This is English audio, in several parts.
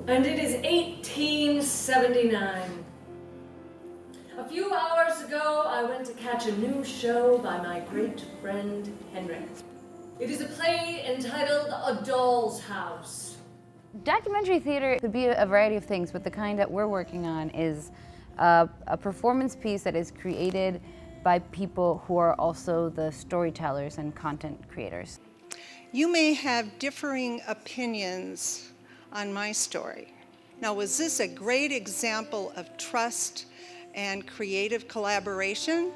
And it is 1879. A few hours ago, I went to catch a new show by my great friend Henry. It is a play entitled A Doll's House. Documentary theater could be a variety of things, but the kind that we're working on is a performance piece that is created by people who are also the storytellers and content creators. You may have differing opinions on my story. Now, was this a great example of trust and creative collaboration,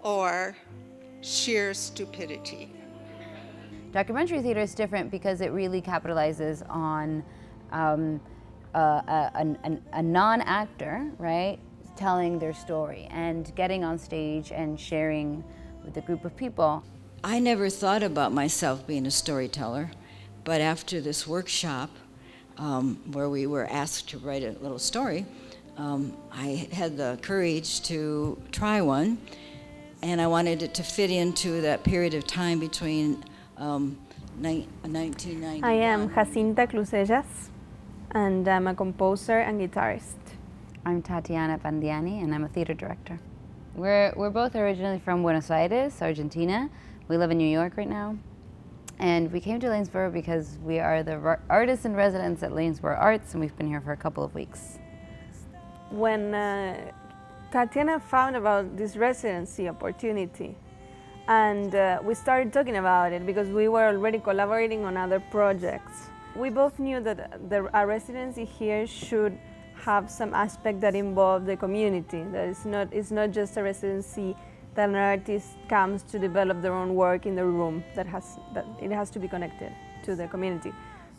or sheer stupidity? Documentary theater is different because it really capitalizes on a non-actor, right, telling their story and getting on stage and sharing with a group of people. I never thought about myself being a storyteller, but after this workshop, where we were asked to write a little story, I had the courage to try one, and I wanted it to fit into that period of time between 1991. I am JACINTA CLUSELLAS, and I'm a composer and guitarist. I'm TATIANA, PANDIANI, and I'm a theater director. We're both originally from Buenos Aires, Argentina. We live in New York right now. And we came to Lanesboro because we are the artists in residence at Lanesboro Arts, and we've been here for a couple of weeks. When Tatiana found about this residency opportunity, and we started talking about it because we were already collaborating on other projects. We both knew that our residency here should have some aspect that involved the community, that it's not just a residency that an artist comes to develop their own work in the room, that it has to be connected to the community.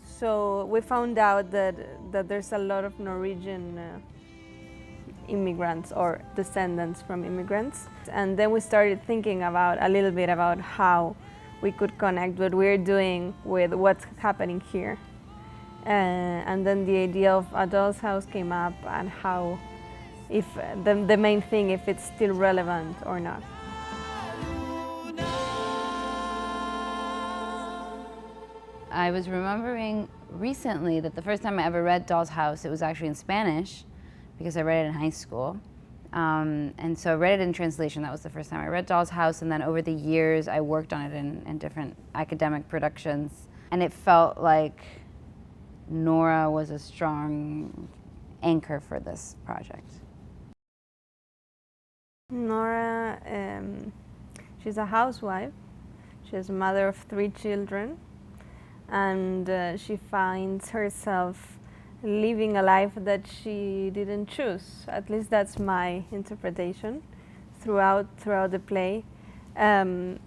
So we found out that there's a lot of Norwegian immigrants or descendants from immigrants. And then we started thinking a little bit about how we could connect what we're doing with what's happening here. And then the idea of A Doll's House came up, and how, if the main thing, if it's still relevant or not. I was remembering recently that the first time I ever read Doll's House, it was actually in Spanish, because I read it in high school. And so I read it in translation. That was the first time I read Doll's House, and then over the years I worked on it in different academic productions. And it felt like Nora was a strong anchor for this project. Nora, she's a housewife. She's a mother of 3 children, and she finds herself living a life that she didn't choose. At least that's my interpretation throughout the play. And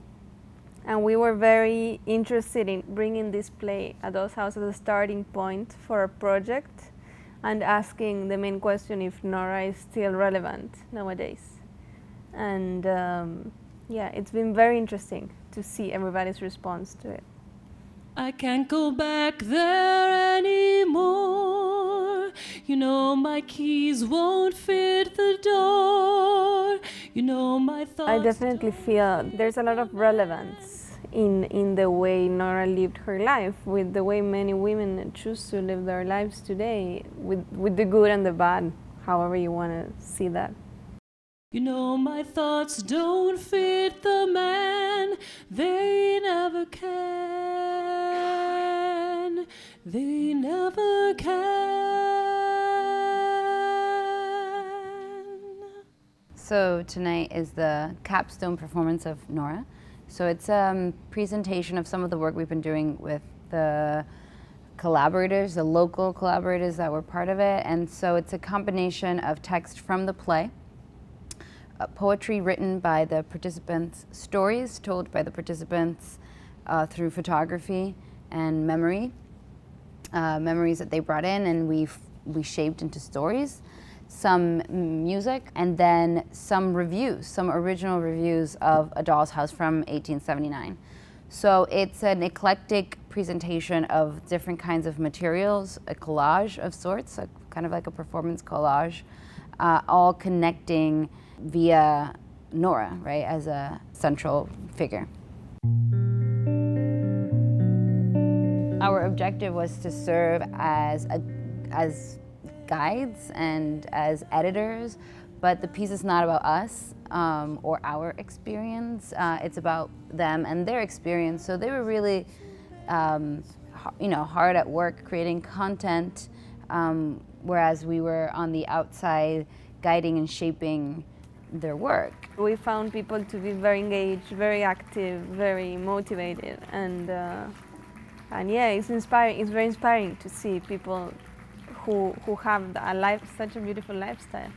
we were very interested in bringing this play, A Doll's House, as a starting point for a project, and asking the main question if Nora is still relevant nowadays. And yeah, it's been very interesting to see everybody's response to it. I can't go back there anymore. You know my keys won't fit the door. You know my thoughts. I definitely feel there's a lot of relevance in the way Nora lived her life, with the way many women choose to live their lives today, with the good and the bad, however you want to see that. You know my thoughts don't fit the man, they never can, they never can. So tonight is the capstone performance of Nora. So it's a presentation of some of the work we've been doing with the collaborators, the local collaborators that were part of it. And so it's a combination of text from the play, poetry written by the participants, stories told by the participants through photography and memories that they brought in and we shaped into stories, some music, and then some reviews, some original reviews of A Doll's House from 1879. So it's an eclectic presentation of different kinds of materials, a collage of sorts, kind of like a performance collage, all connecting via Nora, right, as a central figure. Our objective was to serve as guides and as editors, but the piece is not about us or our experience. It's about them and their experience. So they were really, hard at work creating content, whereas we were on the outside guiding and shaping their work. We found people to be very engaged, very active, very motivated, and yeah, it's inspiring. It's very inspiring to see people who have such a beautiful lifestyle.